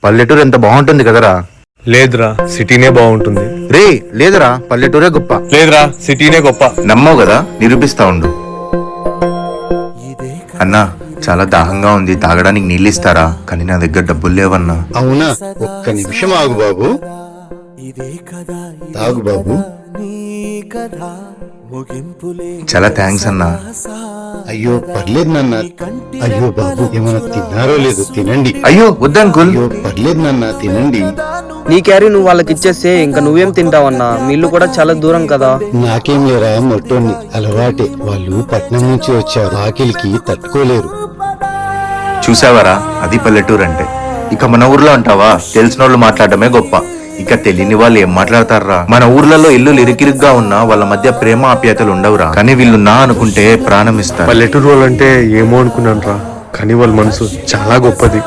పల్లెటూరు ఎంత బాగుంటుంది కదరా. లేదురా, సిటీనే బాగుంటుంది. రే లేదరా, పల్లెటూరే గొప్ప. లేదురా, సిటీనే గొప్ప. నమ్మవు కదా, నిరూపిస్తా ఉండు. అన్నా, చాలా దాహంగా ఉంది, తాగడానికి నీళ్ళు ఇస్తారా? కానీ నా దగ్గర డబ్బులు లేవన్నా. అవునా, ఒక్క నిమిషం ఆగు బాబు. తాగు బాబు. చాలా థ్యాంక్స్ అన్నా. అయ్యో పర్లేదు నాన్న. అయ్యో బాబు, ఏమైనా తిన్నారో లేదు, తినండి. అయ్యో వద్దంకుల్. అయ్యో పర్లేదు నాన్న, తినండి. నీ క్యారీ నువ్వు వాళ్ళకి ఇచ్చేస్తే ఇంకా నువ్వేం తింటావన్నా? మీ ఇల్లు కూడా చాలా దూరం కదా. నాకేం లేరా, మొట్టోని అలవాటే. వాళ్ళు పట్నం నుంచి వచ్చారు, ఆకలికి తట్టుకోలేరు. చూసావరా, అది పల్లెటూరు అంటే. ఇక మన ఊర్లో అంటావా, తెలిసిన వాళ్ళు మాట్లాడటమే గొప్ప. ఇక తెలియని వాళ్ళు ఏం మాట్లాడతారా? మన ఊర్లలో ఇల్లు ఇరుకిరుగ్గా ఉన్నా వాళ్ళ మధ్య ప్రేమ ఆప్యాయతలు ఉండవురా. కానీ వీళ్ళు నా అనుకుంటే ప్రాణం ఇస్తారు. పల్లెటూరు వాళ్ళంటే ఏమో అనుకున్నాను రా, కానీ వాళ్ళ మనసు చాలా గొప్పది.